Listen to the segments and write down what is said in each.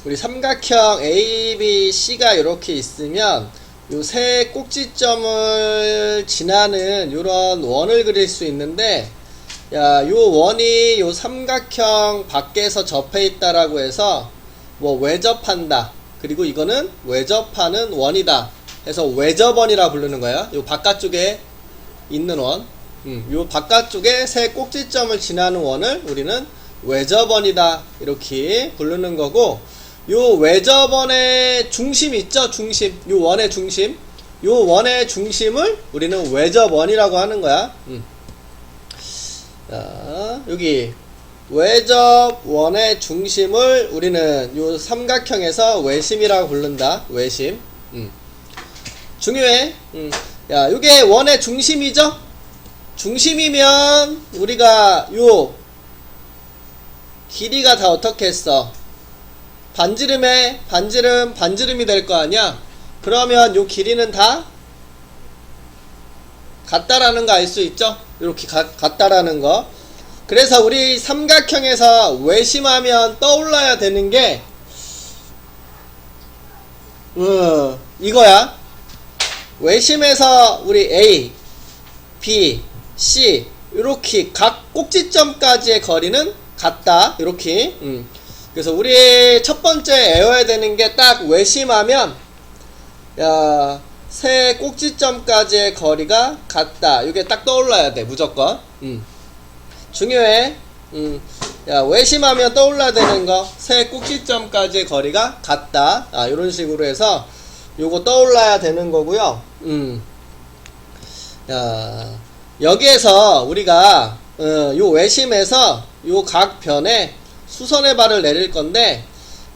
우리 삼각형 ABC가 이렇게 있으면 요 세 꼭지점을 지나는 요런 원을 그릴 수 있는데, 야, 요 원이 요 삼각형 밖에서 접해 있다라고 해서 뭐 외접한다, 그리고 이거는 외접하는 원이다 해서 외접원이라 부르는 거야. 요 바깥쪽에 있는 원, 요 바깥쪽에 세 꼭지점을 지나는 원을 우리는 외접원이다 이렇게 부르는 거고, 요 외접원의 중심 있죠? 중심. 요 원의 중심. 요 원의 중심을 우리는 외접원이라고 하는 거야. 자, 여기 외접원의 중심을 우리는 요 삼각형에서 외심이라고 부른다. 외심. 중요해. 야, 요게 원의 중심이죠? 중심이면 우리가 요 길이가 다 어떻게 했어? 반지름이 될 거 아니야? 그러면 요 길이는 다 같다라는 거 알 수 있죠? 이렇게 같다라는 거. 그래서 우리 삼각형에서 외심하면 떠올라야 되는 게 이거야. 외심에서 우리 A, B, C 이렇게 각 꼭지점까지의 거리는 같다. 이렇게. 그래서 우리 첫 번째 외워야 되는 게 딱 외심하면 야, 세 꼭지점까지의 거리가 같다. 이게 딱 떠올라야 돼. 무조건. 중요해. 야, 외심하면 떠올라야 되는 거 세 꼭지점까지의 거리가 같다. 아, 이런 식으로 해서 요거 떠올라야 되는 거고요. 야, 여기에서 우리가 요 외심에서 요 각 변에 수선의 발을 내릴 건데,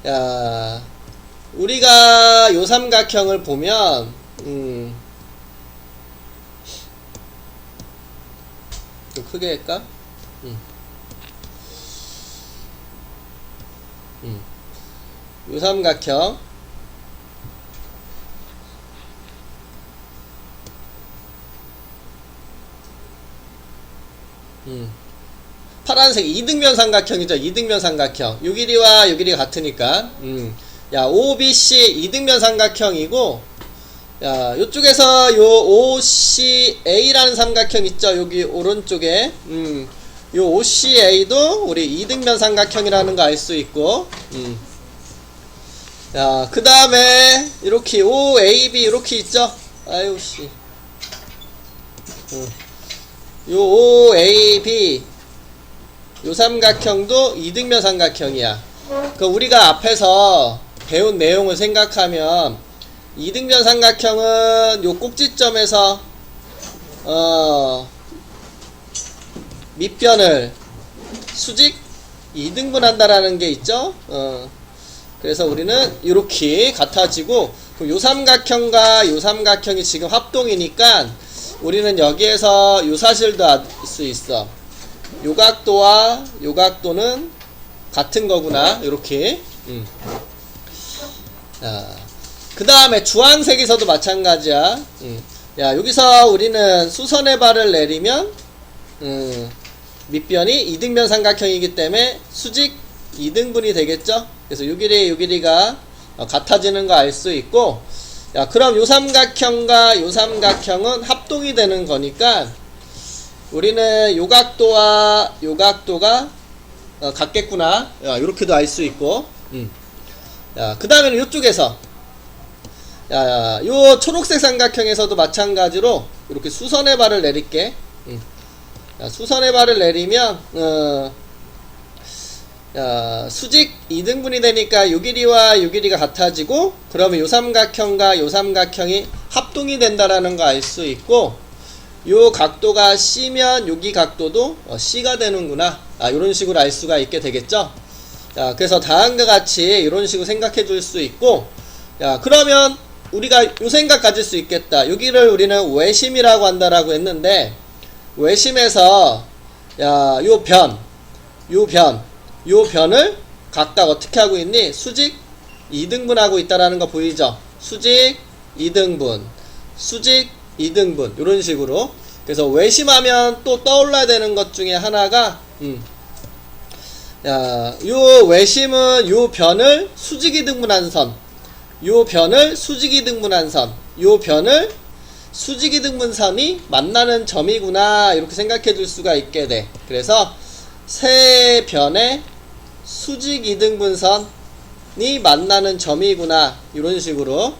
야, 우리가 요 삼각형을 보면 좀 크게 할까? 요 삼각형 파란색 이등변 삼각형이죠. 이등변 삼각형. 요 길이와 요 길이가 같으니까. 야, OBC 이등변 삼각형이고, 야, 요쪽에서 요 OCA라는 삼각형 있죠. 여기 오른쪽에. 요 OCA도 우리 이등변 삼각형이라는 거 알 수 있고, 야, 그 다음에 이렇게 OAB 이렇게 있죠. 아유 씨. 요 OAB 요 삼각형도 이등변 삼각형이야. 그 우리가 앞에서 배운 내용을 생각하면 이등변 삼각형은 요 꼭지점에서 밑변을 수직 2등분 한다라는 게 있죠. 그래서 우리는 이렇게 같아지고, 그럼 요 삼각형과 요 삼각형이 지금 합동이니까 우리는 여기에서 요 사실도 알 수 있어. 요 각도와 요 각도는 같은 거구나. 요렇게. 그 다음에 주황색에서도 마찬가지야. 야, 여기서 우리는 수선의 발을 내리면 밑변이 이등변 삼각형이기 때문에 수직 2등분이 되겠죠. 그래서 요 길이 요 길이가 같아지는 거 알 수 있고, 야, 그럼 요 삼각형과 요 삼각형은 합동이 되는 거니까 우리는 요 각도와 요 각도가 같겠구나. 야, 요렇게도 알 수 있고. 야, 그 다음에는 요쪽에서 야, 요 초록색 삼각형에서도 마찬가지로 이렇게 수선의 발을 내릴게. 야, 수선의 발을 내리면 야, 수직 2등분이 되니까 요 길이와 요 길이가 같아지고, 그러면 요 삼각형과 요 삼각형이 합동이 된다라는 거 알 수 있고, 요 각도가 C면 여기 각도도 C가 되는구나. 아, 요런 식으로 알 수가 있게 되겠죠. 자, 그래서 다음과 같이 이런 식으로 생각해 줄 수 있고, 야, 그러면 우리가 요 생각 가질 수 있겠다. 여기를 우리는 외심이라고 한다라고 했는데, 외심에서 야, 요 변을 각각 어떻게 하고 있니? 수직 2등분 하고 있다라는 거 보이죠? 수직 2등분, 수직 2등분, 요런 식으로. 그래서 외심하면 또 떠올라야 되는 것 중에 하나가 요 외심은 요 변을 수직이 등분한 선, 요 변을 수직이 등분한 선, 요 변을 수직이 등분선이 만나는 점이구나 이렇게 생각해 줄 수가 있게 돼. 그래서 세 변의 수직 이등분선이 만나는 점이구나 이런 식으로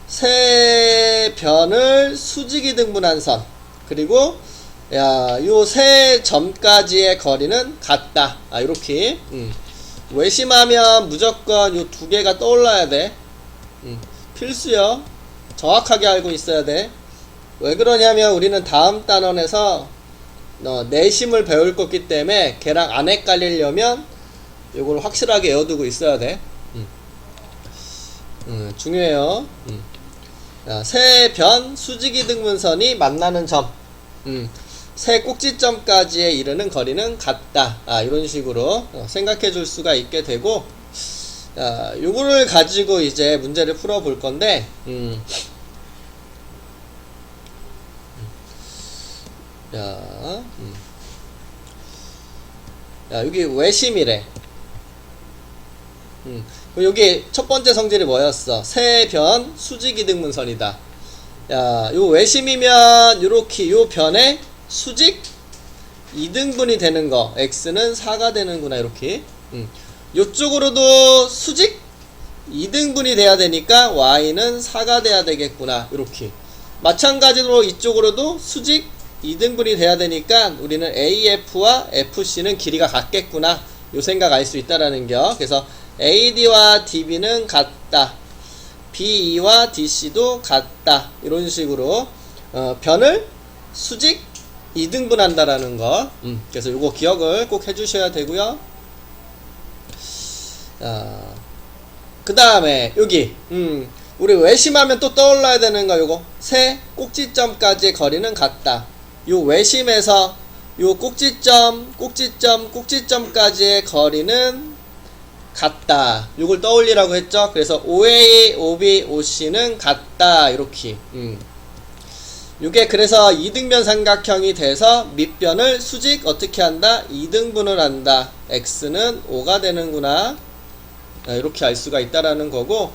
세 변을 수직 이등분한 선, 그리고 요 세 점까지의 거리는 같다. 이렇게 외심하면 무조건 요 두 개가 떠올라야 돼. 필수요. 정확하게 알고 있어야 돼. 왜 그러냐면 우리는 다음 단원에서 내심을 배울 거기 때문에 걔랑 안 헷갈리려면 요걸 확실하게 외워두고 있어야 돼. 중요해요. 세 변 수직이 등분선이 만나는 점, 세 꼭지점까지의 이르는 거리는 같다. 이런 식으로 생각해 줄 수가 있게 되고, 요거를 가지고 이제 문제를 풀어 볼 건데, 여기 외심이래. 여기 첫 번째 성질이 뭐였어? 세변 수직이등분선이다. 요 외심이면 요렇게 요 변에 수직 2등분이 되는 거, x는 4가 되는구나 이렇게. 요쪽으로도 수직 2등분이 돼야 되니까 y는 4가 돼야 되겠구나 이렇게. 마찬가지로 이쪽으로도 수직 2등분이 돼야 되니까 우리는 AF와 FC는 길이가 같겠구나 요 생각 알 수 있다라는 겨. 그래서 AD와 DB는 같다, BE와 DC도 같다 이런 식으로 변을 수직 2등분 한다라는 거. 그래서 요거 기억을 꼭 해주셔야 되고요. 그 다음에 여기 우리 외심하면 또 떠올라야 되는 거, 요거 세 꼭지점까지의 거리는 같다. 요 외심에서 요 꼭지점까지의 거리는 같다. 요걸 떠올리라고 했죠. 그래서 OA, OB, OC는 같다 이렇게. 요게 그래서 이등변 삼각형이 돼서 밑변을 수직 어떻게 한다? 2등분을 한다. x는 5가 되는구나. 이렇게 알 수가 있다라는 거고,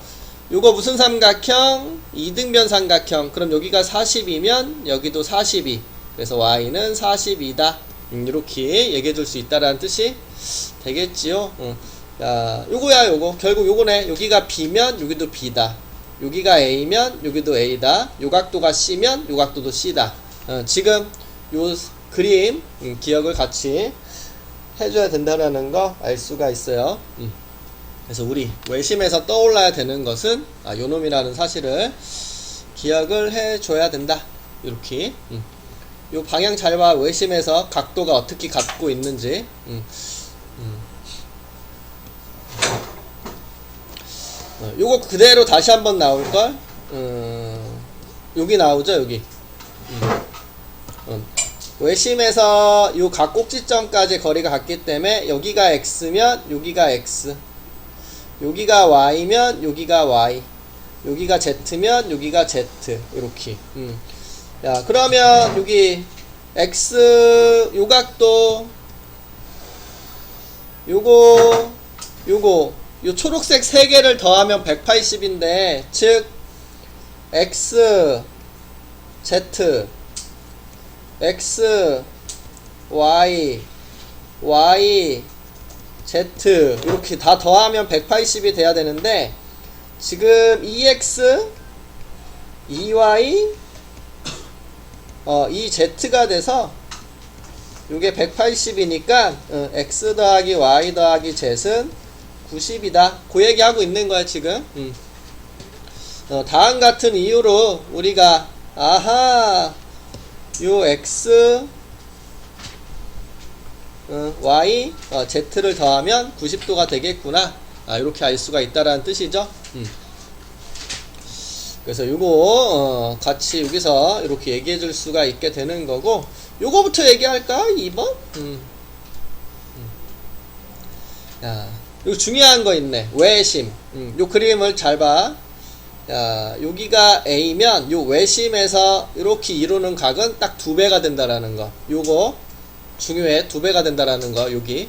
요거 무슨 삼각형? 이등변 삼각형. 그럼 여기가 40이면 여기도 42. 그래서 y는 42다. 이렇게 얘기해 줄 수 있다라는 뜻이 되겠지요. 요거야 요거. 결국 요거네. 여기가 b면 여기도 b다. 여기가 a면 여기도 a다. 요 각도가 c면 요 각도도 c다. 지금 요 그림 기억을 같이 해줘야 된다라는 거 알 수가 있어요. 그래서 우리 외심에서 떠올라야 되는 것은 요 놈이라는 사실을 기억을 해줘야 된다. 이렇게. 요 방향 잘 봐. 외심에서 각도가 어떻게 갖고 있는지. 요거 그대로 다시 한번 나올걸? 여기 나오죠, 여기. 외심에서 요 각 꼭지점까지 거리가 같기 때문에 여기가 x면 여기가 x, 여기가 y면 여기가 y, 여기가 z면 여기가 z 이렇게. 그러면 여기 x 요 각도 요거 요 초록색 3개를 더하면 180인데 즉 x z x y y z 이렇게 다 더하면 180이 돼야 되는데 지금 2x 2y 2z가 돼서 요게 180이니까 x 더하기 y 더하기 z은 90이다. 그 얘기 하고 있는 거야 지금. 다음 같은 이유로 우리가 아하 요 x y z를 더하면 90도가 되겠구나. 이렇게 알 수가 있다라는 뜻이죠. 그래서 요거 같이 여기서 이렇게 얘기해 줄 수가 있게 되는 거고, 요거부터 얘기할까? 2번? 이거 중요한 거 있네. 외심. 요 그림을 잘 봐. 여기가 A면 요 외심에서 이렇게 이루는 각은 딱 2배가 된다라는 거. 요거 중요해. 2배가 된다라는 거. 여기.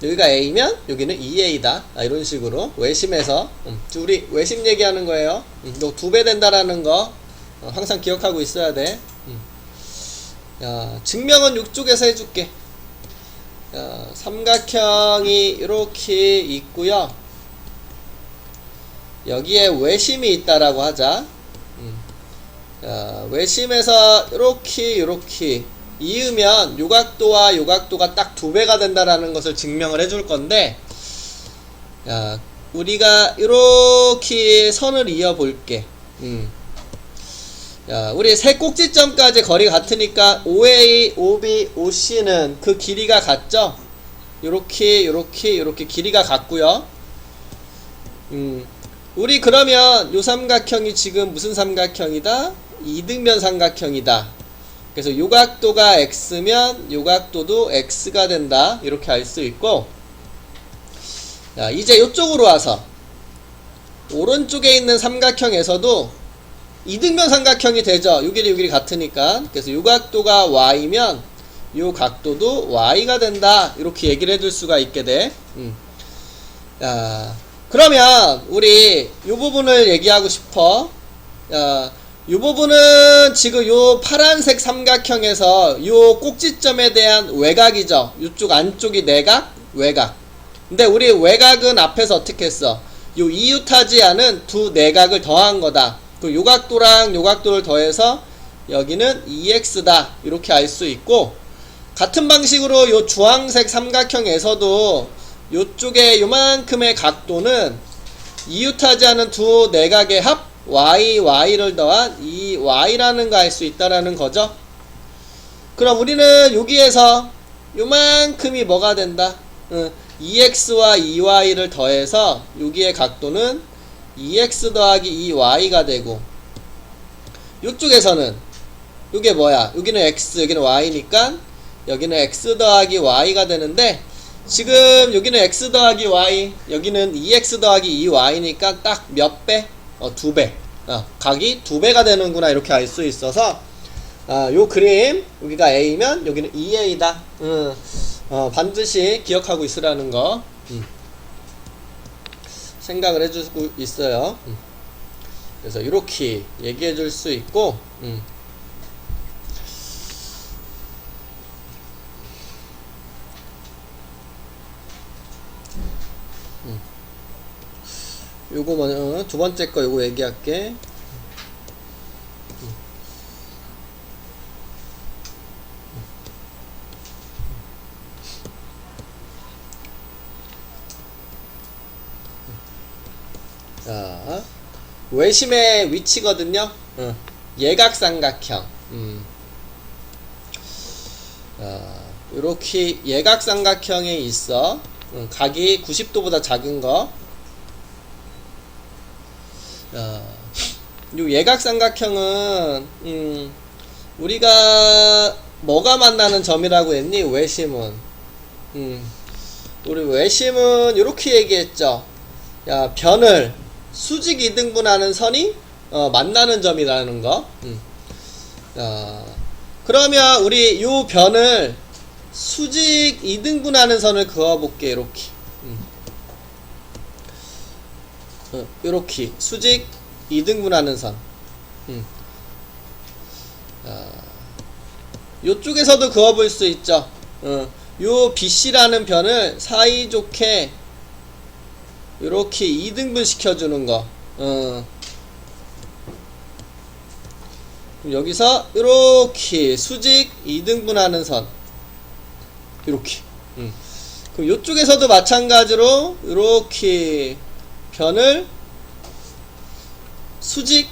여기가 A면 여기는 2A다. 이런 식으로 외심에서 우리 외심 얘기하는 거예요. 요 2배 된다라는 거 항상 기억하고 있어야 돼. 증명은 이쪽에서 해줄게. 삼각형이 이렇게 있고요. 여기에 외심이 있다라고 하자. 외심에서 이렇게 이으면 요각도와 요각도가 딱 2배가 된다라는 것을 증명을 해줄 건데, 우리가 이렇게 선을 이어 볼게. 우리 세 꼭지점까지 거리가 같으니까 OA, OB, OC는 그 길이가 같죠? 요렇게 길이가 같고요. 우리 그러면 요 삼각형이 지금 무슨 삼각형이다? 이등변 삼각형이다. 그래서 요각도가 x면 요각도도 x가 된다. 이렇게 알 수 있고, 이제 요쪽으로 와서 오른쪽에 있는 삼각형에서도 이등변 삼각형이 되죠. 요 길이 요 길이 같으니까. 그래서 요각도가 y면 요 각도도 y가 된다. 이렇게 얘기를 해줄 수가 있게 돼. 그러면 우리 요 부분을 얘기하고 싶어. 요 부분은 지금 요 파란색 삼각형에서 요 꼭지점에 대한 외곽이죠. 요쪽 안쪽이 내각, 외곽. 근데 우리 외곽은 앞에서 어떻게 했어? 요 이웃하지 않은 두 내각을 더한 거다. 그 요각도랑 요각도를 더해서 여기는 2x다. 이렇게 알 수 있고, 같은 방식으로 요 주황색 삼각형에서도 요쪽에 요만큼의 각도는 이웃하지 않은 두 내각의 합 y를 더한 2y라는 거 알 수 있다라는 거죠. 그럼 우리는 여기에서 요만큼이 뭐가 된다? 2x와 2y를 더해서 여기의 각도는 2x 더하기 2y가 되고, 요쪽에서는 요게 뭐야? 여기는 x, 여기는 y니까 여기는 x 더하기 y가 되는데, 지금 여기는 x 더하기 y, 여기는 2x 더하기 2y니까 딱 몇 배? 2배. 각이 2배가 되는구나. 이렇게 알 수 있어서, 요 그림, 여기가 A면 여기는 2A다. 반드시 기억하고 있으라는 거, 생각을 해주고 있어요. 그래서 이렇게 얘기해 줄 수 있고, 요거 먼저 두 번째 거 요거 얘기할게. 자, 외심의 위치거든요. 예각삼각형. 요렇게 예각삼각형이 있어. 각이 90도보다 작은 거. 요 예각삼각형은 우리가 뭐가 만나는 점이라고 했니? 외심은. 우리 외심은 요렇게 얘기했죠. 변을 수직 이등분하는 선이 만나는 점이라는 거. 그러면 우리 요 변을 수직 이등분하는 선을 그어볼게. 이렇게. 요렇게 수직 이등분하는 선. 요쪽에서도 그어볼 수 있죠. 요 BC라는 변을 사이좋게 요렇게 2등분 시켜주는 거. 여기서 요렇게 수직 2등분하는 선. 요렇게. 그럼 요쪽에서도 마찬가지로 요렇게 변을 수직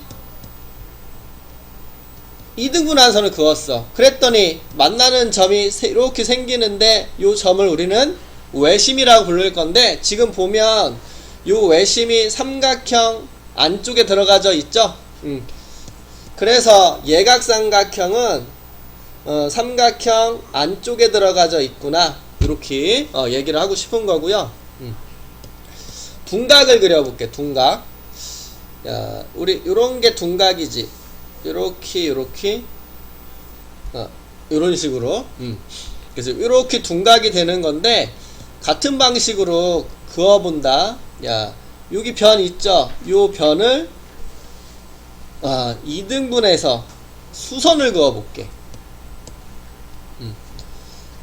2등분한 선을 그었어. 그랬더니 만나는 점이 이렇게 생기는데, 요 점을 우리는 외심이라고 부를 건데, 지금 보면 요 외심이 삼각형 안쪽에 들어가져 있죠. 그래서 예각삼각형은 삼각형 안쪽에 들어가져 있구나. 이렇게 얘기를 하고 싶은 거고요. 둔각을 그려볼게. 둔각. 우리 요런게 둔각이지. 요렇게 요런 식으로. 그래서 요렇게 둔각이 되는 건데, 같은 방식으로 그어본다. 야, 여기 변 있죠? 요 변을 2등분해서 수선을 그어볼게.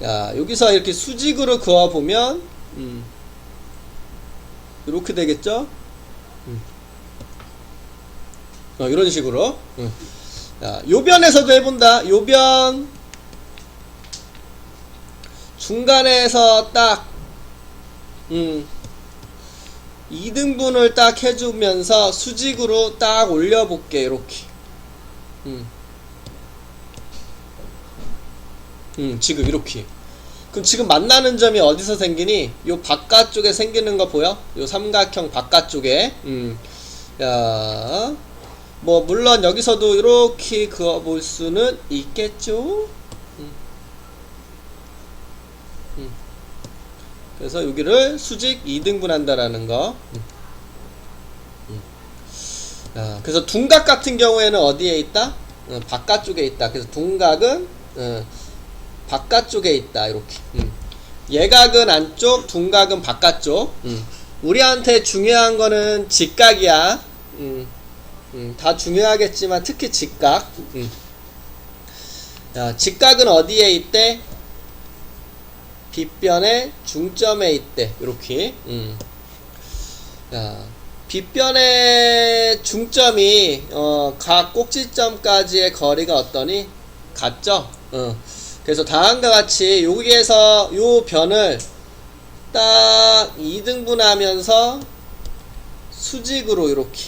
야, 여기서 이렇게 수직으로 그어보면 이렇게 되겠죠? 이런 식으로. 자, 요변에서도 해본다. 요변 중간에서 딱 2등분을 딱 해주면서 수직으로 딱 올려볼게. 이렇게. 지금 이렇게. 그럼 지금 만나는 점이 어디서 생기니? 요 바깥쪽에 생기는 거 보여? 요 삼각형 바깥쪽에. 야, 뭐 물론 여기서도 이렇게 그어볼 수는 있겠죠. 그래서 여기를 수직 2등분 한다라는 거. 그래서 둔각 같은 경우에는 어디에 있다? 바깥쪽에 있다. 그래서 둔각은 바깥쪽에 있다. 이렇게. 예각은 안쪽, 둔각은 바깥쪽. 우리한테 중요한 거는 직각이야. 다 중요하겠지만 특히 직각. 직각은 어디에 있대? 빗변의 중점에 있대. 이렇게. 빗변의 중점이 각 꼭지점까지의 거리가 어떠니? 같죠? 그래서 다음과 같이 여기에서 요 변을 딱 2등분 하면서 수직으로 이렇게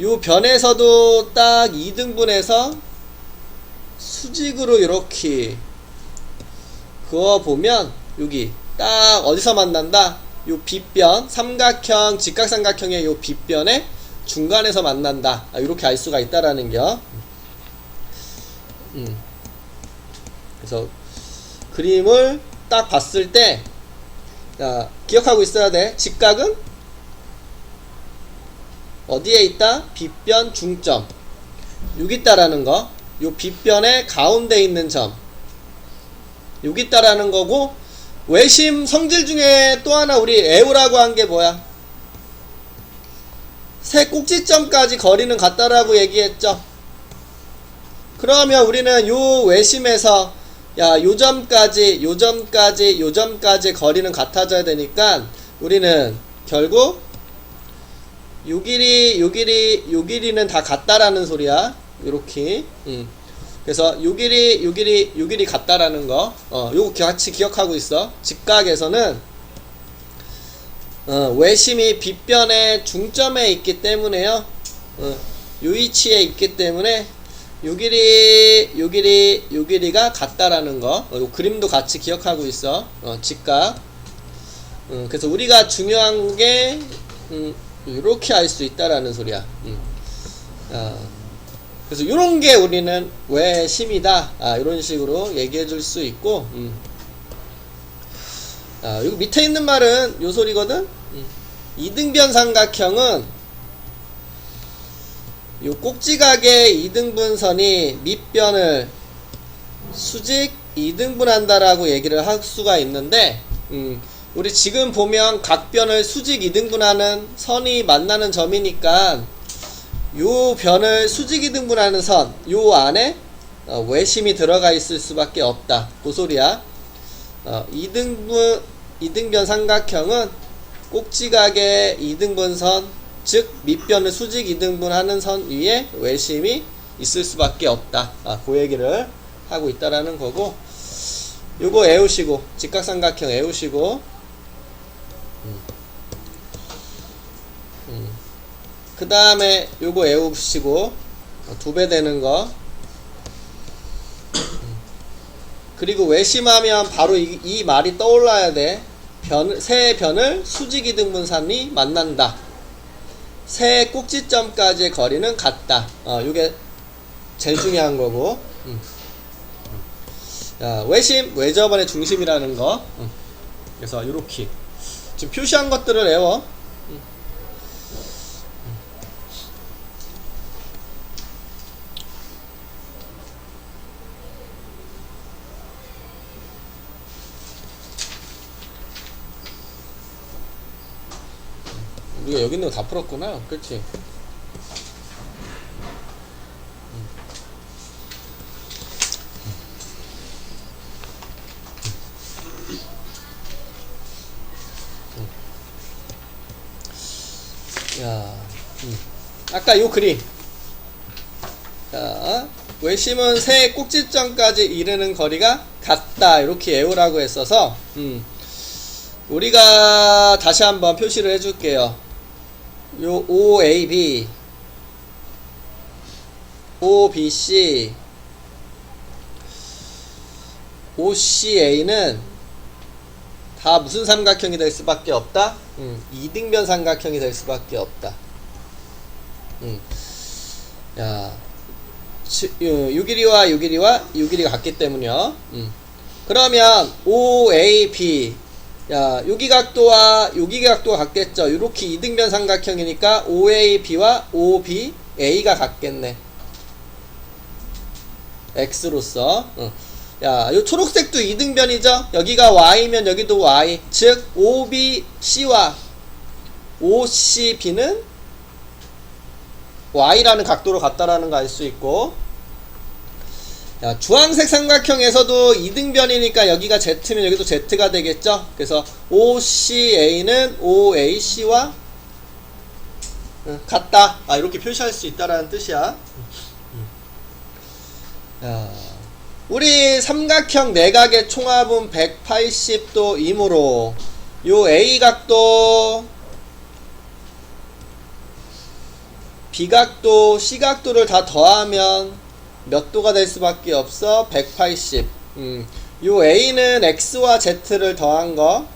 요 변에서도 딱 2등분해서 수직으로 이렇게 그어보면 여기 딱 어디서 만난다? 요 빗변, 삼각형, 직각삼각형의 요 빗변의 중간에서 만난다. 이렇게 알 수가 있다라는 겨. 그래서 그림을 딱 봤을 때 기억하고 있어야 돼. 직각은 어디에 있다? 빗변 중점. 여기 있다라는 거. 요 빗변의 가운데 있는 점. 여기 있다라는 거고, 외심 성질 중에 또 하나 우리 에우라고 한 게 뭐야? 세 꼭지점까지 거리는 같다라고 얘기했죠. 그러면 우리는 요 외심에서 요 점까지 거리는 같아져야 되니까 우리는 결국 요 길이는 다 같다라는 소리야. 요렇게. 그래서 요 길이 같다라는 거. 요거 같이 기억하고 있어. 직각에서는 외심이 빗변의 중점에 있기 때문에요. 요 위치에 있기 때문에 요 길이가 같다라는 거. 요 그림도 같이 기억하고 있어. 직각. 그래서 우리가 중요한 게 요렇게 알 수 있다라는 소리야. 그래서 요런 게 우리는 외심이다. 이런 식으로 얘기해 줄 수 있고, 여기 밑에 있는 말은 요 소리거든. 이등변 삼각형은 요 꼭지각의 2등분선이 밑변을 수직 2등분 한다라고 얘기를 할 수가 있는데, 우리 지금 보면 각변을 수직 2등분하는 선이 만나는 점이니까 요 변을 수직 2등분하는 선, 요 안에 외심이 들어가 있을 수밖에 없다. 그 소리야. 2등변 삼각형은 꼭지각의 2등분선, 즉 밑변을 수직 2등분하는 선 위에 외심이 있을 수밖에 없다. 그 얘기를 하고 있다라는 거고, 요거 외우시고, 직각삼각형 외우시고, 그 다음에 요거 외우시고, 2배 되는 거. 그리고 외심하면 바로 이 말이 떠올라야 돼. 세 변을 수직 2등분선이 만난다. 세 꼭지점까지의 거리는 같다. 요게 제일 중요한 거고. 외심, 외접원의 중심이라는 거. 그래서 요렇게 지금 표시한 것들을 외워. 우리가 여기 있는 거 다 풀었구나. 그렇지. 야, 아까 요 그림. 자, 외심은 새 꼭지점까지 이르는 거리가 같다. 이렇게 외우라고 했어서, 우리가 다시 한번 표시를 해줄게요. 요 OAB, OBC, OCA는 다 무슨 삼각형이 될 수밖에 없다? 이등변 삼각형이 될 수밖에 없다. 야, 요 길이와 요 길이와 요 길이가 같기 때문이요. 그러면 OAB, 야, 여기 각도와 여기 각도가 같겠죠. 이렇게 이등변 삼각형이니까 OAB와 OBA가 같겠네. X로서. 야, 요 초록색도 이등변이죠. 여기가 Y면 여기도 Y. 즉 OBC와 OCB는 Y라는 각도로 같다라는 거 알 수 있고, 야, 주황색 삼각형에서도 이등변이니까 여기가 Z면 여기도 Z가 되겠죠. 그래서 OCA는 OAC와 같다. 아, 이렇게 표시할 수 있다라는 뜻이야. 야, 우리 삼각형 내각의 총합은 180도이므로 요 A각도, B각도, C각도를 다 더하면 몇 도가 될 수밖에 없어? 180. 요 A는 X와 Z를 더한 거,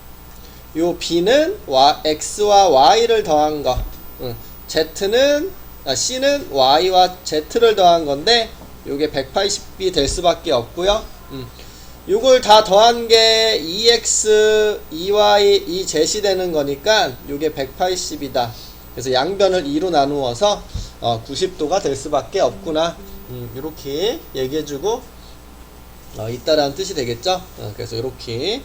요 B는 X와 Y를 더한 거, C는 Y와 Z를 더한 건데, 요게 180이 될 수밖에 없고요. 요걸 다 더한 게 2x, 2y, 2z이 되는 거니까 요게 180이다. 그래서 양변을 2로 나누어서 90도가 될 수밖에 없구나. 이렇게 얘기해주고 있다라는 뜻이 되겠죠. 그래서 이렇게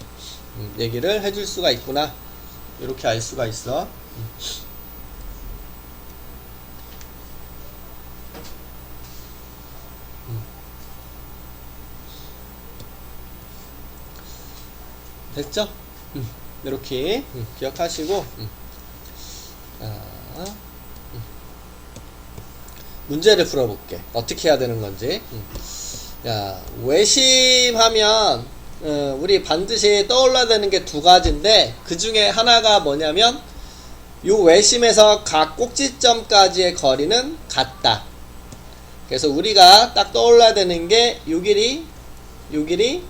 얘기를 해줄 수가 있구나. 이렇게 알 수가 있어. 됐죠? 이렇게 기억하시고 문제를 풀어볼게. 어떻게 해야 되는 건지. 야, 외심하면 우리 반드시 떠올라야 되는 게 두 가지인데, 그 중에 하나가 뭐냐면 요 외심에서 각 꼭지점까지의 거리는 같다. 그래서 우리가 딱 떠올라야 되는 게 요 길이, 요 길이,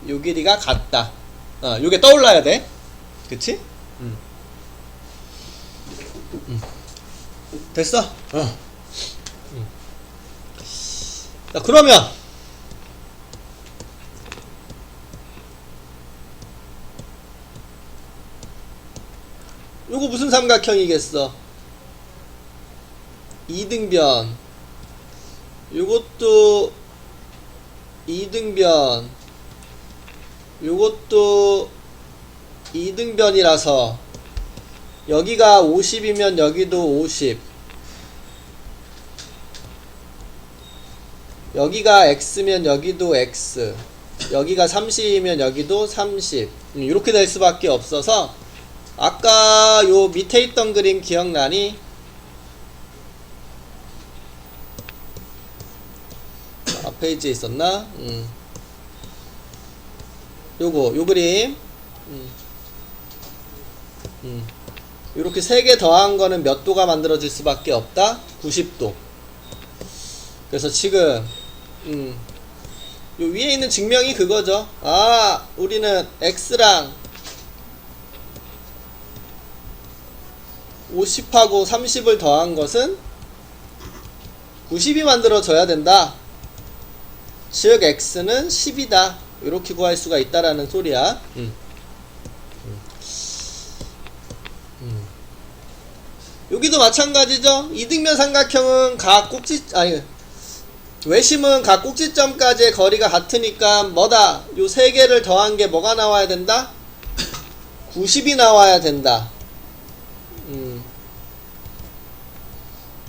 요 길이가 같다. 요게 떠올라야 돼. 그치? 됐어? 자, 그러면 요거 무슨 삼각형이겠어? 이등변. 요것도 이등변. 요것도 이등변이라서 여기가 50이면 여기도 50, 여기가 X면 여기도 X, 여기가 30이면 여기도 30. 이렇게 될 수밖에 없어서, 아까 요 밑에 있던 그림 기억나니? 앞 페이지에 있었나? 요 그림. 요렇게 3개 더한 거는 몇 도가 만들어질 수밖에 없다? 90도. 그래서 지금 요 위에 있는 증명이 그거죠. 아, 우리는 X랑 50하고 30을 더한 것은 90이 만들어져야 된다. 즉 X는 10이다. 이렇게 구할 수가 있다라는 소리야. 여기도 마찬가지죠. 이등변 삼각형은 각 외심은 각 꼭지점까지의 거리가 같으니까 뭐다? 요 세 개를 더한 게 뭐가 나와야 된다? 90이 나와야 된다.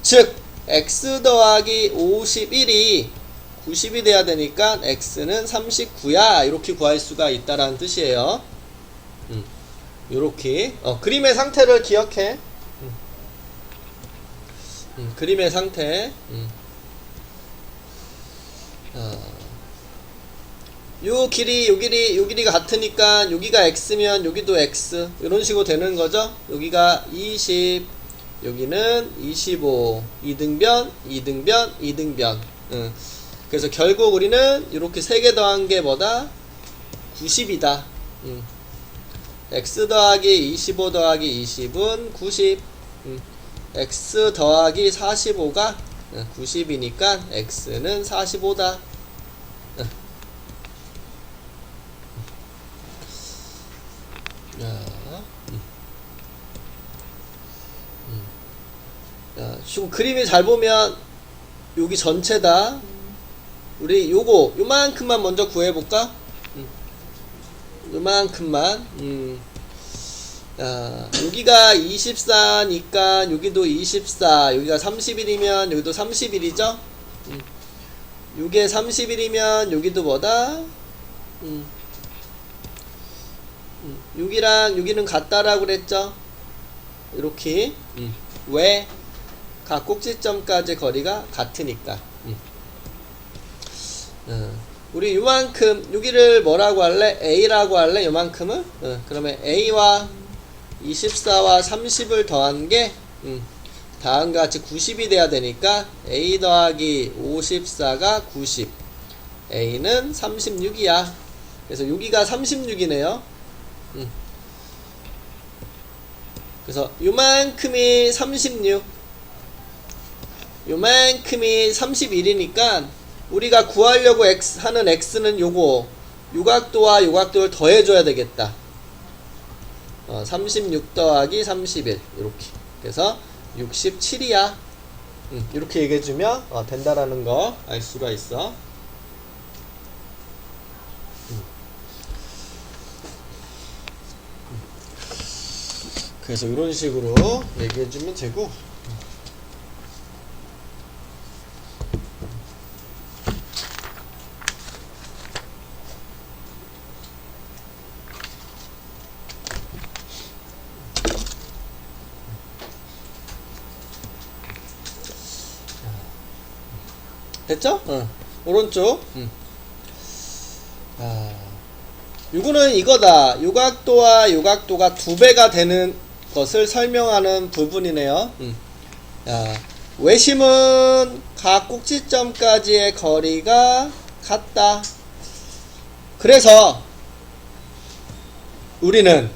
즉 x 더하기 51이 90이 돼야 되니까 x는 39야 이렇게 구할 수가 있다라는 뜻이에요. 요렇게 그림의 상태를 기억해. 그림의 상태. 요 길이가 같으니까 여기가 x면 여기도 x 이런 식으로 되는 거죠. 여기가 20, 여기는 25, 이등변, 이등변, 이등변. 그래서 결국 우리는 이렇게 3개 더한 게 뭐다? 90이다. x 더하기 25 더하기 20은 90. x 더하기 45가 90이니까 x는 45다. 지금 그림이 잘 보면 여기 전체다. 우리 요만큼만 먼저 구해볼까? 요만큼만. 여기가 24니까 여기도 24, 여기가 31이면 여기도 31이죠? 요게 31이면 여기도 뭐다? 여기랑 여기는 같다라고 그랬죠? 이렇게. 왜? 각 꼭지점까지 거리가 같으니까. 우리 요만큼 여기를 뭐라고 할래? A라고 할래? 요만큼을? 그러면 A와 24와 30을 더한 게 다음과 같이 90이 돼야 되니까 A 더하기 54가 90, A는 36이야. 그래서 여기가 36이네요. 그래서 요만큼이 36, 요만큼이 31이니까 우리가 구하려고 하는 x는 요거 요각도와 요각도를 더해줘야 되겠다. 36 더하기 31 이렇게. 그래서 67이야. 이렇게 얘기해주면 된다라는 거 알 수가 있어. 그래서 이런 식으로 얘기해주면 되고. 됐죠? 오른쪽. 요거는 이거다. 요각도와 요각도가 2배가 되는 것을 설명하는 부분이네요. 외심은 각 꼭지점까지의 거리가 같다. 그래서 우리는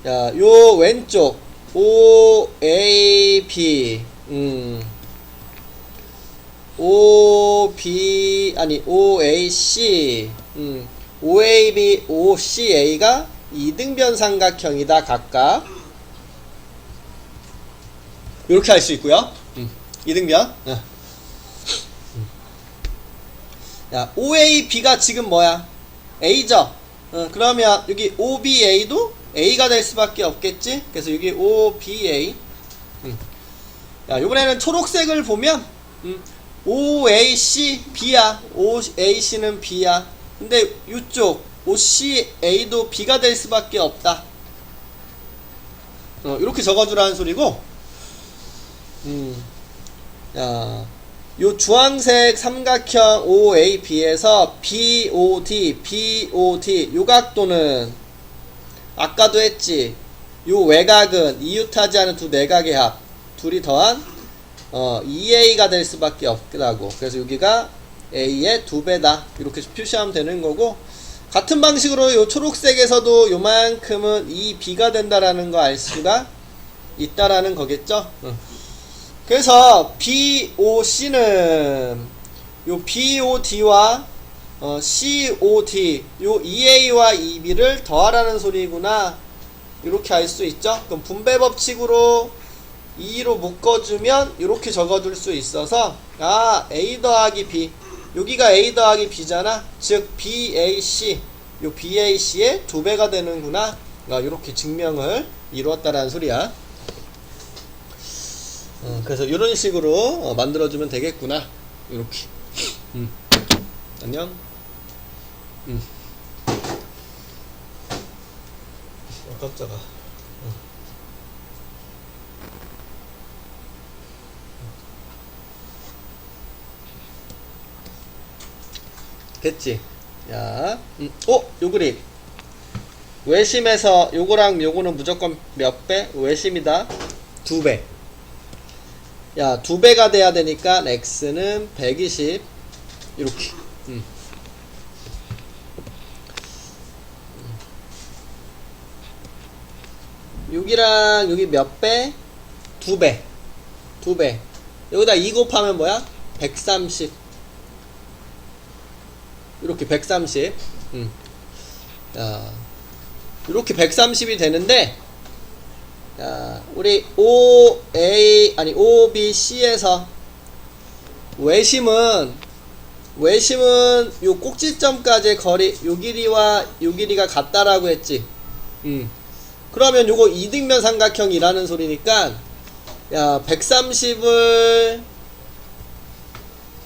요 왼쪽 OAB OAC OAB, OCA가 이등변 삼각형이다. 각각 이렇게 할 수 있고요. 이등변. OAB가 지금 뭐야? A죠. 그러면 여기 OBA도 A가 될 수밖에 없겠지. 그래서 여기 OBA. 이번에는 초록색을 보면 OAC B야. OAC는 B야. 근데 이쪽 OCA도 B가 될 수밖에 없다. 이렇게 적어주라는 소리고. 요 주황색 삼각형 OAB에서 BOD 요 각도는 아까도 했지. 요 외곽은 이웃하지 않은 두 내각의 합 둘이 더한 EA가 될 수밖에 없다고. 그래서 여기가 A의 2배다. 이렇게 표시하면 되는 거고, 같은 방식으로 요 초록색에서도 요만큼은 이 B가 된다라는 거 알 수가 있다라는 거겠죠. 그래서 BOC는 요 BOD와 COD 요 EA와 EB를 더하라는 소리구나. 이렇게 알 수 있죠. 그럼 분배 법칙으로 2로 묶어주면 이렇게 적어줄 수 있어서 A 더하기 B, 여기가 A 더하기 B잖아. 즉 BAC, 요 BAC의 2배가 되는구나. 이렇게 증명을 이루었다라는 소리야. 그래서 이런 식으로 만들어주면 되겠구나. 이렇게. 안녕. 깜짝아. 됐지? 야, 요 그림. 외심에서 요거랑 요거는 무조건 몇 배? 외심이다. 2배. 야, 2배가 돼야 되니까 x는 120. 이렇게. 6이랑 여기 몇 배? 2배. 2배. 여기다 2 곱하면 뭐야? 130. 이렇게 130. 야, 이렇게 130이 되는데, 야, 우리 OBC에서 외심은 요 꼭지점까지의 거리, 요 길이와 요 길이가 같다라고 했지. 그러면 요거 이등변 삼각형이라는 소리니까, 야, 130을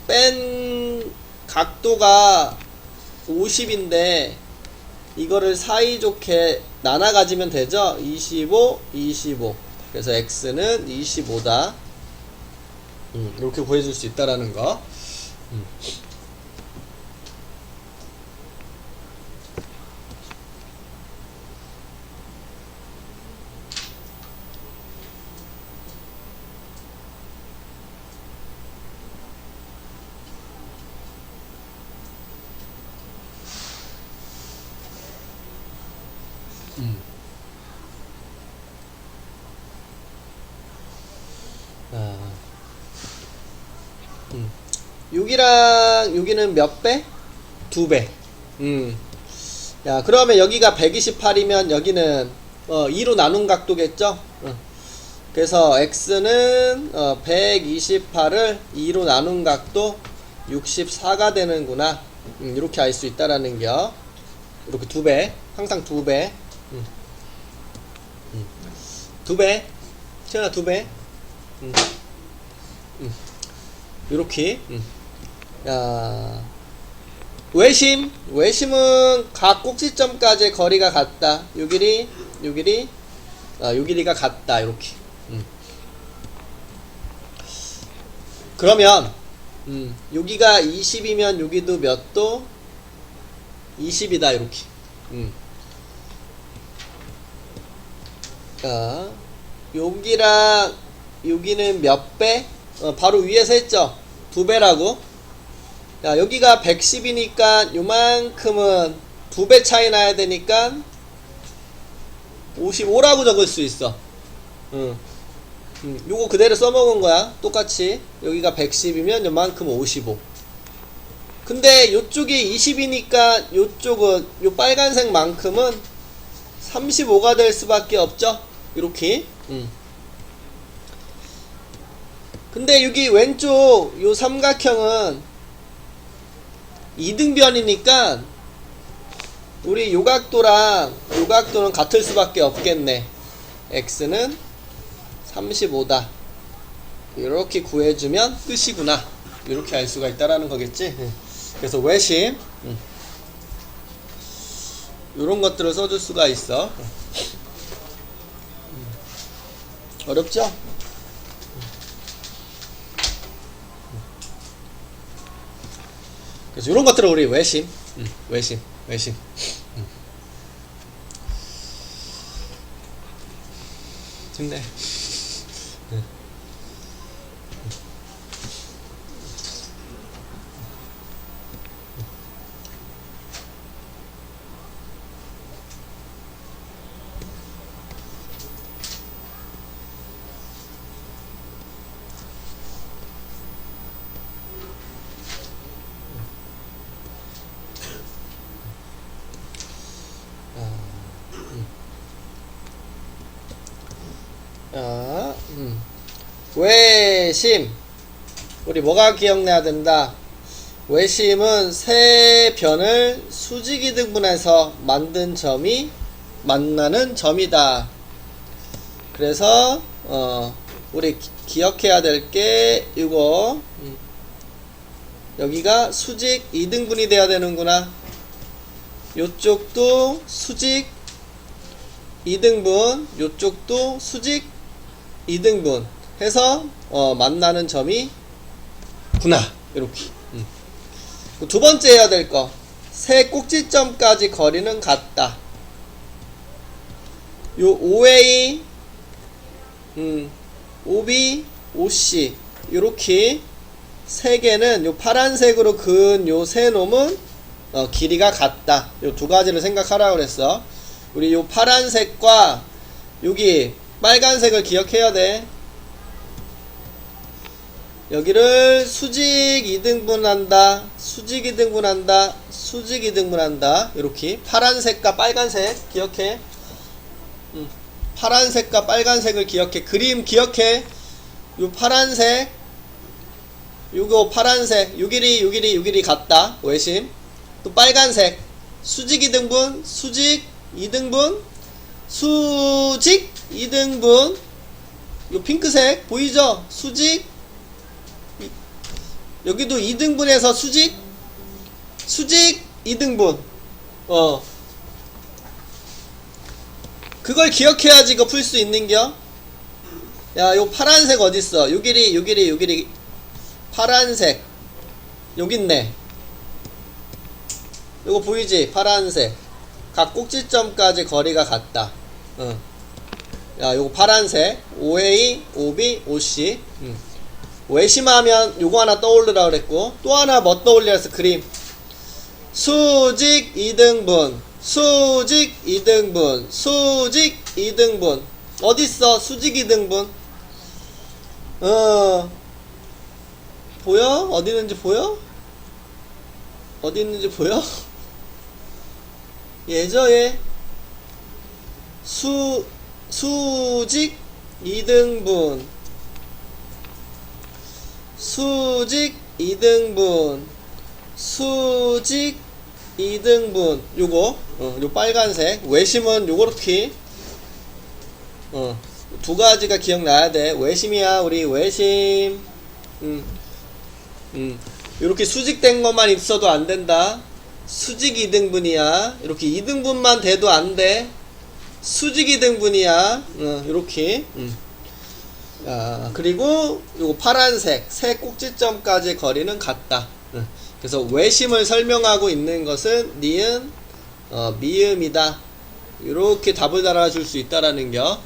뺀 각도가 50인데 이거를 사이좋게 나눠 가지면 되죠. 25, 25. 그래서 x는 25다. 이렇게 구해줄 수 있다라는 거. 여기랑 여기는 몇 배? 2배. 야, 그러면 여기가 128이면 여기는 2로 나눈 각도겠죠? 그래서 x는 128을 2로 나눈 각도 64가 되는구나. 이렇게 알 수 있다라는 겨. 이렇게 2배. 항상 2배. 2배. 태연아 2배. 요렇게. 야, 외심은 각 꼭지점까지의 거리가 같다. 요 길이가 같다. 이렇게. 그러면 여기가 20이면 여기도 몇 도? 20이다. 이렇게. 자, 여기랑 여기는 몇 배? 바로 위에서 했죠. 2배라고. 야, 여기가 110이니까 요만큼은 2배 차이 나야 되니까 55라고 적을 수 있어. 요거 그대로 써먹은 거야. 똑같이. 여기가 110이면 요만큼 55. 근데 요쪽이 20이니까 요쪽은 요 빨간색만큼은 35가 될 수밖에 없죠. 이렇게. 근데 여기 왼쪽 요 삼각형은 이등변이니까 우리 요각도랑 요각도는 같을 수밖에 없겠네. x는 35다. 이렇게 구해주면 끝이구나. 이렇게 알 수가 있다라는 거겠지. 그래서 외심 요런 것들을 써줄 수가 있어. 어렵죠? 그래서 이런 것들을 우리 외심. 힘내. 외심. 우리 뭐가 기억나야 된다? 외심은 세 변을 수직이 등분해서 만든 점이 만나는 점이다. 그래서 우리 기억해야 될 게 이거 여기가 수직 2등분이 돼야 되는구나. 요쪽도 수직 2등분, 요쪽도 수직 2등분 해서 만나는 점이 구나. 이렇게. 두 번째 해야 될 거. 세 꼭지점까지 거리는 같다. 요 OA, OB, OC 요렇게 세 개는 요 파란색으로 그은 요 세 놈은 길이가 같다. 요 두 가지를 생각하라고 그랬어. 우리 요 파란색과 여기 빨간색을 기억해야 돼. 여기를 수직 2등분한다. 수직 2등분한다. 수직 2등분한다. 이렇게 파란색과 빨간색 기억해. 파란색과 빨간색을 기억해. 그림 기억해. 요 파란색, 요거 파란색, 요 길이 같다. 외심. 또 빨간색, 수직 2등분, 수직 2등분, 수직 2등분. 요 핑크색 보이죠? 수직. 여기도 2등분해서 수직 2등분. 그걸 기억해야지 이거 풀 수 있는겨. 야, 요 파란색 어딨어? 요 길이 파란색 여깄네. 요거 보이지? 파란색 각 꼭지점까지 거리가 같다. 야, 요거 파란색 OA, OB, OC. 외심하면 요거 하나 떠올리라 그랬고, 또 하나 뭐 떠올리라 했어? 그림. 수직 2등분, 수직 2등분, 수직 2등분. 어딨어? 수직 2등분. 보여? 어디 있는지 보여? 어디 있는지 보여? 예저 얘. 수직 2등분, 수직 2등분, 수직 2등분. 요거 요 빨간색 외심은 요렇게 두 가지가 기억나야 돼. 외심이야. 우리 외심. 요렇게 수직된 것만 있어도 안 된다. 수직 2등분이야. 이렇게 2등분만 돼도 안 돼. 수직 2등분이야. 요렇게. 그리고 요거 파란색 세 꼭지점까지 거리는 같다. 그래서 외심을 설명하고 있는 것은 니은, 미음이다. 요렇게 답을 달아줄 수 있다라는 겨.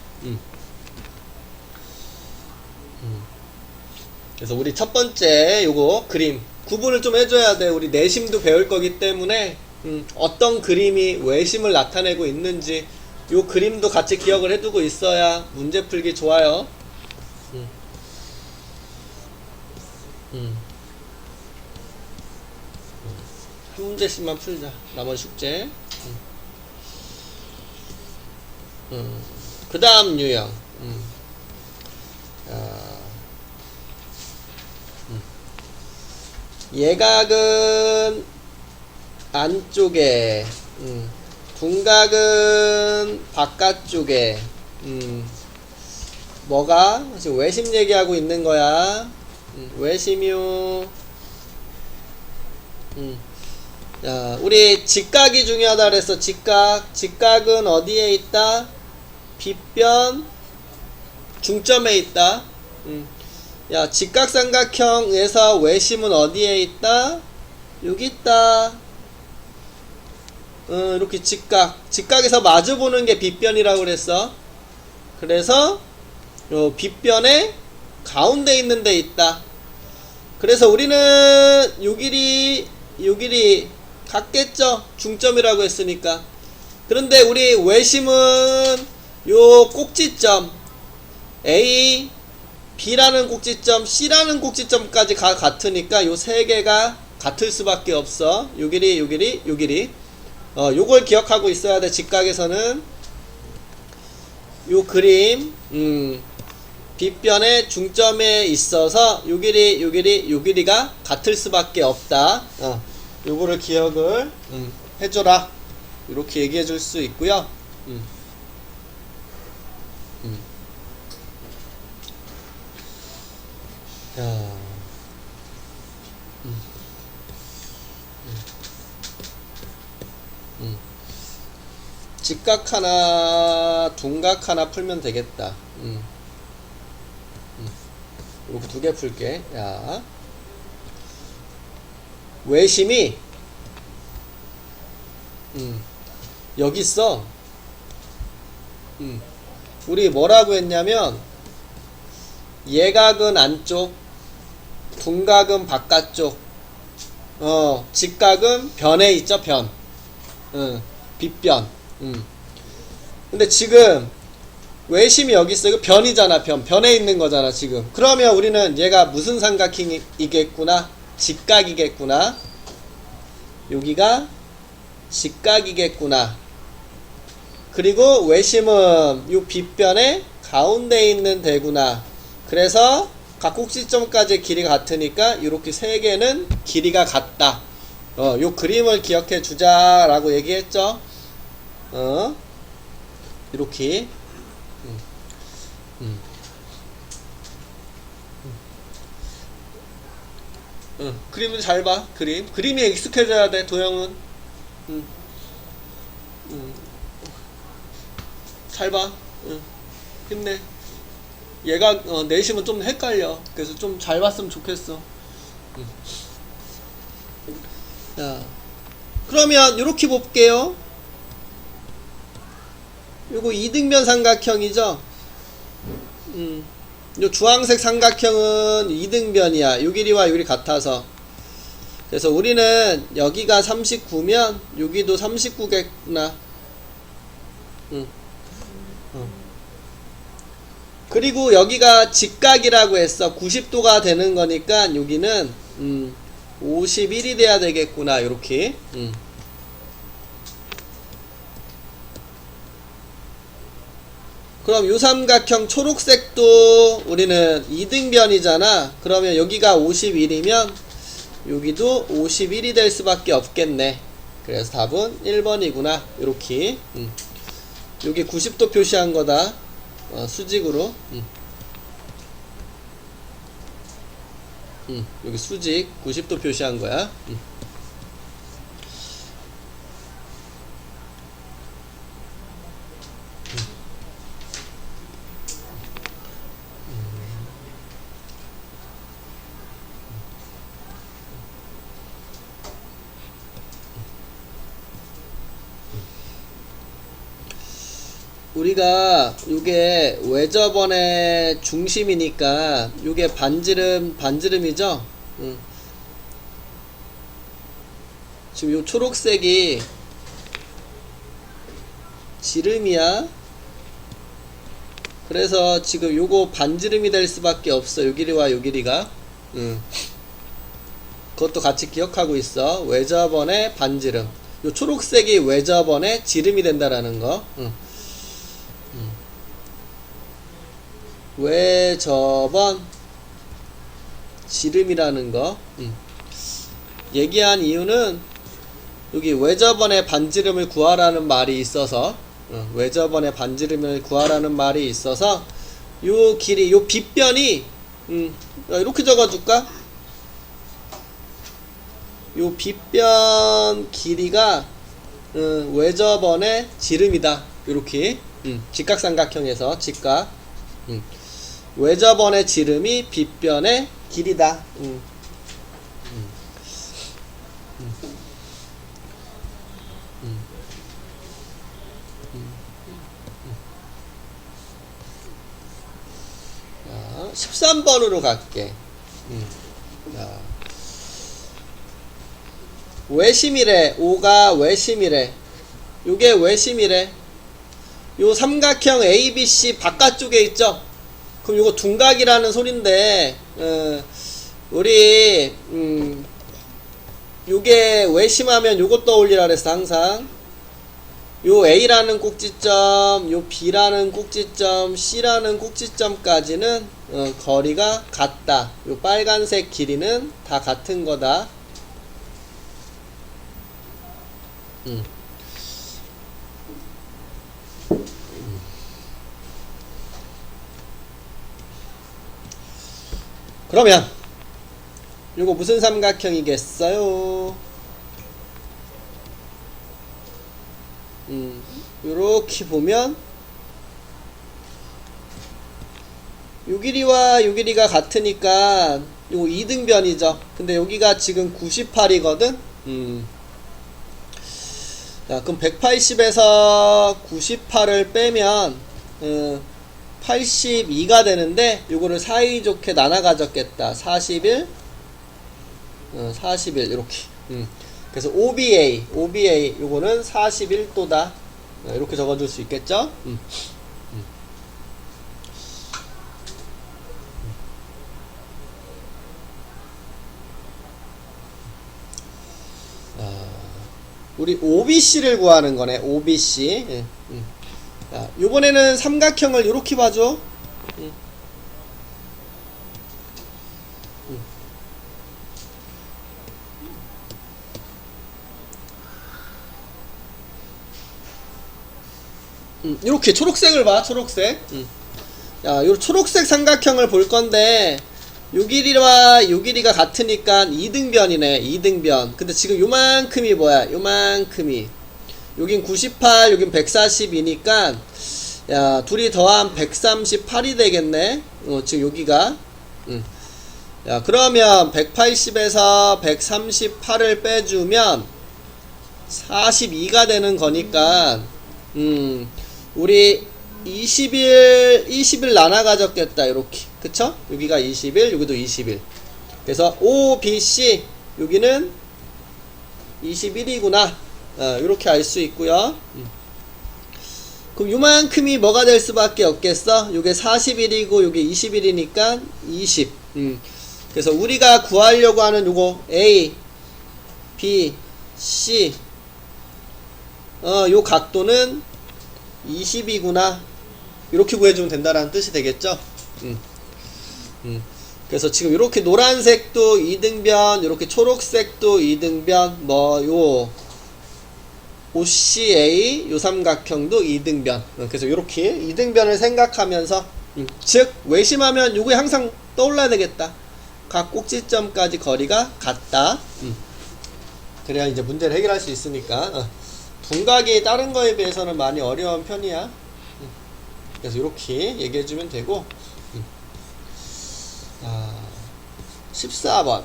그래서 우리 첫 번째 요거 그림 구분을 좀 해줘야 돼. 우리 내심도 배울 거기 때문에 어떤 그림이 외심을 나타내고 있는지 요 그림도 같이 기억을 해두고 있어야 문제 풀기 좋아요. 한 문제씩만 풀자. 나머지 숙제. 그 다음 유형. 예각은 안쪽에, 둔각은 바깥쪽에. 뭐가? 지금 외심 얘기하고 있는 거야. 외심이요. 야, 우리 직각이 중요하다 그랬어. 직각은 어디에 있다? 빗변 중점에 있다. 야, 직각삼각형에서 외심은 어디에 있다? 여기 있다. 이렇게 직각에서 마주보는 게 빗변이라고 그랬어. 그래서 요 빗변에 가운데 있는 데 있다. 그래서 우리는 요 길이 같겠죠? 중점이라고 했으니까. 그런데 우리 외심은 요 꼭지점 A, B라는 꼭지점, C라는 꼭지점까지 같으니까 요 세 개가 같을 수밖에 없어. 요 길이. 요걸 기억하고 있어야 돼. 직각에서는 요 그림, 빗변의 중점에 있어서 요 길이가 같을 수밖에 없다. 요거를 기억을 해줘라. 이렇게 얘기해 줄 수 있고요. 야, 음, 음. 직각 하나, 둔각 하나 풀면 되겠다. 이렇게 두 개 풀게. 야, 외심이, 여기 있어. 우리 뭐라고 했냐면, 예각은 안쪽, 둔각은 바깥쪽, 직각은 변에 있죠, 변. 빗변. 근데 지금 외심이 여기 있어. 이거 변이잖아, 변. 변에 있는 거잖아, 지금. 그러면 우리는 얘가 무슨 삼각형이겠구나? 직각이겠구나. 여기가 직각이겠구나. 그리고 외심은 요 빗변에 가운데 있는 대구나. 그래서 각 꼭지점까지 길이가 같으니까 이렇게 세 개는 길이가 같다. 요 그림을 기억해 주자라고 얘기했죠. 이렇게. 그림을 잘 봐. 그림이 익숙해져야 돼. 도형은. 잘 봐. 힘내. 얘가 내심은 좀 헷갈려. 그래서 좀 잘 봤으면 좋겠어. 자, 그러면 이렇게 볼게요. 요거 이등변 삼각형이죠. 요 주황색 삼각형은 이등변이야. 요 길이와 요 길이 같아서. 그래서 우리는 여기가 39면 여기도 39겠구나. 그리고 여기가 직각이라고 했어. 90도가 되는 거니까 여기는 51이 돼야 되겠구나. 요렇게. 그럼 요 삼각형 초록색도 우리는 이등변이잖아. 그러면 여기가 51이면 여기도 51이 될 수밖에 없겠네. 그래서 답은 1번이구나. 요렇게. 여기 90도 표시한 거다. 수직으로. 여기 수직 90도 표시한 거야. 우리가 요게 외접원의 중심이니까 요게 반지름이죠. 지금 요 초록색이 지름이야. 그래서 지금 요거 반지름이 될 수밖에 없어. 요 길이와 요 길이가. 그것도 같이 기억하고 있어. 외접원의 반지름. 요 초록색이 외접원의 지름이 된다라는 거. 외접원 지름이라는 거. 얘기한 이유는 여기 외접원의 반지름을 구하라는 말이 있어서, 외접원의 반지름을 구하라는 말이 있어서 요 길이, 요 빗변이 이렇게 적어줄까? 요 빗변 길이가 외접원의 지름이다. 요렇게. 직각삼각형에서 직각. 외접원의 지름이 빗변의 길이다. 자, 13번으로 갈게. 자, 외심이래. 5가 외심이래. 요게 외심이래. 요 삼각형 ABC 바깥쪽에 있죠. 그럼 요거 둔각이라는 소린데, 우리 요게 외심하면 요거 떠올리라 그랬어. 항상 요 A라는 꼭지점, 요 B라는 꼭지점, C라는 꼭지점까지는 거리가 같다. 요 빨간색 길이는 다 같은 거다. 그러면 요거 무슨 삼각형이겠어요? 요렇게 보면 요 길이와 요 길이가 같으니까 요거 2등변이죠. 근데 여기가 지금 98이거든. 자, 그럼 180에서 98을 빼면 82가 되는데 요거를 사이좋게 나눠 가졌겠다. 41 41 이렇게. 그래서 OBA 요거는 41도다. 이렇게 적어줄 수 있겠죠? 우리 OBC를 구하는 거네. OBC. 예. 자, 요번에는 삼각형을 요렇게 봐줘. 요렇게 초록색을 봐. 초록색. 자, 요 초록색 삼각형을 볼 건데 요 길이와 요 길이가 같으니까 2등변이네. 2등변. 근데 지금 요만큼이 뭐야? 요만큼이. 여긴 98, 여긴 140이니까 야, 둘이 더하면 138이 되겠네. 지금 여기가. 야, 그러면 180에서 138을 빼주면 42가 되는 거니까 우리 20일 나눠 가졌겠다. 요렇게. 그쵸? 여기가 20일, 여기도 20일. 그래서 OBC 여기는 21이구나. 요렇게 알 수 있고요. 그럼 요만큼이 뭐가 될 수밖에 없겠어? 요게 40일이고 요게 20일이니까 20. 그래서 우리가 구하려고 하는 요거 A, B, C 요 각도는 20이구나. 이렇게 구해주면 된다라는 뜻이 되겠죠? 그래서 지금 이렇게 노란색도 2등변, 이렇게 초록색도 2등변, 뭐, 요, OCA, 요 삼각형도 2등변. 그래서 이렇게 2등변을 생각하면서, 즉, 외심하면 요게 항상 떠올라야 되겠다. 각 꼭지점까지 거리가 같다. 그래야 이제 문제를 해결할 수 있으니까. 분각이 다른 거에 비해서는 많이 어려운 편이야. 그래서 이렇게 얘기해주면 되고. 14번.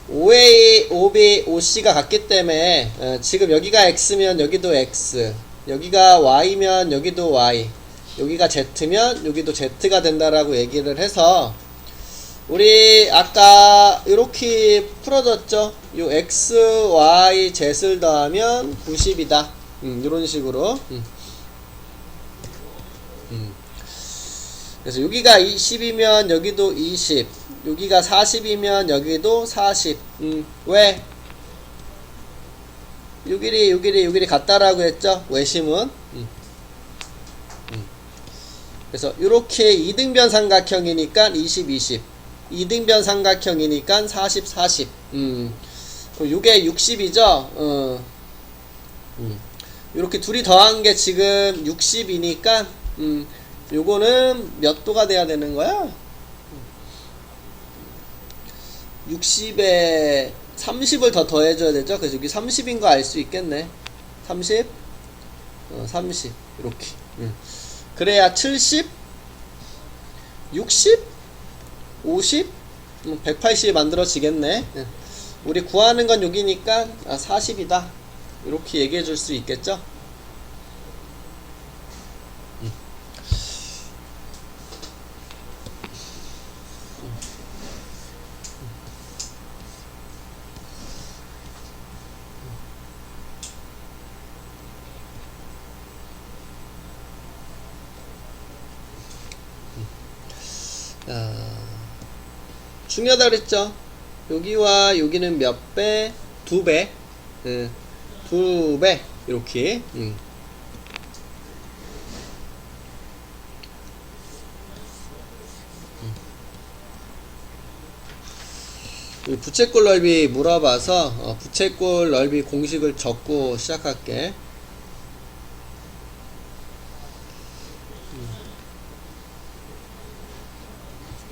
OA, OB, OC가 같기 때문에 지금 여기가 X면 여기도 X, 여기가 Y면 여기도 Y, 여기가 Z면 여기도 Z가 된다라고 얘기를 해서 우리 아까 이렇게 풀어졌죠? 요 X, Y, Z를 더하면 90이다. 이런 식으로. 그래서 여기가 20이면 여기도 20, 여기가 40이면 여기도 40. 왜? 요 길이 같다라고 했죠? 외심은. 그래서 이렇게 2등변 삼각형이니까 20, 20. 2등변 삼각형이니까 40, 40. 그럼 요게 60이죠? 이렇게 둘이 더한 게 지금 60이니까, 요거는 몇 도가 돼야 되는 거야? 60에 30을 더 더해줘야 되죠? 그래서 여기 30인 거 알 수 있겠네. 30? 30. 이렇게. 그래야 70? 60? 50? 180이 만들어지겠네. 우리 구하는 건 여기니까 40이다. 이렇게 얘기해 줄 수 있겠죠? 중요하다 그랬죠? 여기와 여기는 몇 배? 2배. 2배. 이렇게. 부채꼴 넓이 물어봐서 부채꼴 넓이 공식을 적고 시작할게.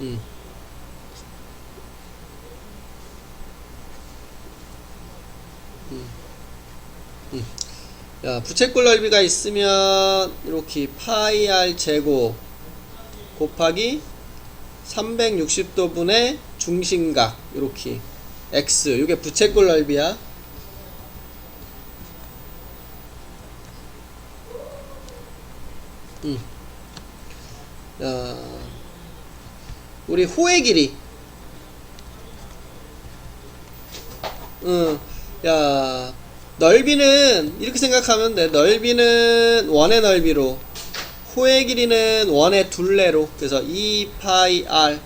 음. 야, 부채꼴 넓이가 있으면 이렇게 파이 r 제곱 곱하기 360도 분의 중심각 이렇게 x, 이게 부채꼴 넓이야. 야, 우리 호의 길이. 야, 넓이는 이렇게 생각하면 돼. 넓이는 원의 넓이로, 호의 길이는 원의 둘레로. 그래서 2파이 r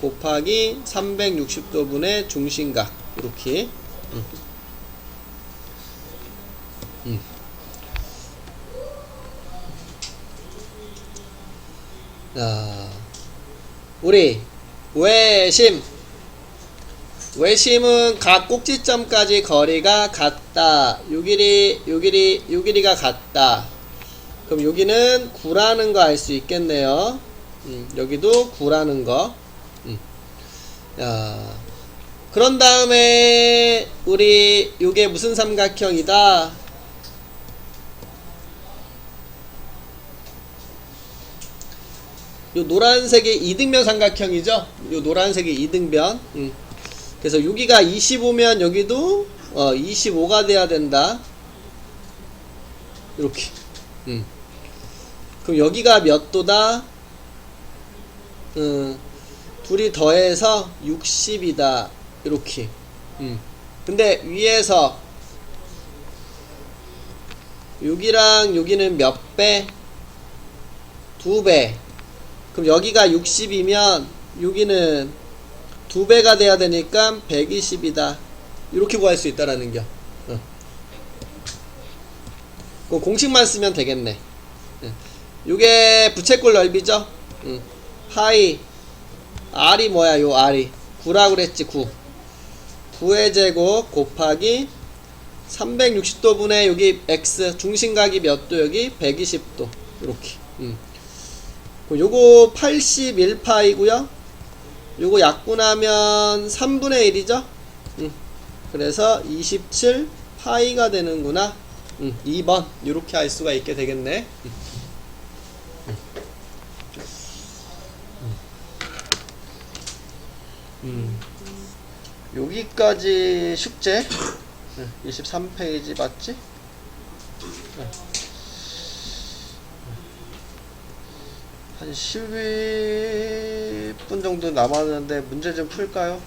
곱하기 360도 분의 중심각 이렇게. 자, 우리 외심은 각 꼭지점까지 거리가 같다. 요 길이가 같다. 그럼 여기는 9라는 거 알 수 있겠네요. 여기도 9라는 거. 야, 그런 다음에 우리 요게 무슨 삼각형이다? 요 노란색이 이등변 삼각형이죠? 요 노란색이 이등변. 그래서 여기가 25면 여기도 25가 돼야 된다. 이렇게. 그럼 여기가 몇 도다? 둘이 더해서 60이다. 이렇게. 근데 위에서 여기랑 여기는 몇 배? 2배. 그럼 여기가 60이면 여기는 2배가 돼야 되니까 120이다. 이렇게 구할 수 있다라는 겨. 그 공식만 쓰면 되겠네. 요게 부채꼴 넓이죠? 파이 r이 뭐야? 요 r이 9라고 그랬지. 9의 제곱 곱하기 360도 분의 여기 x 중심각이 몇 도? 여기 120도. 이렇게. 요거 81파이고요. 요거 약분하면 3분의 1이죠. 그래서 27파이가 되는구나. 2번 이렇게 할 수가 있게 되겠네. 여기까지 숙제 23페이지 맞지? 한 10분 정도 남았는데 문제 좀 풀까요?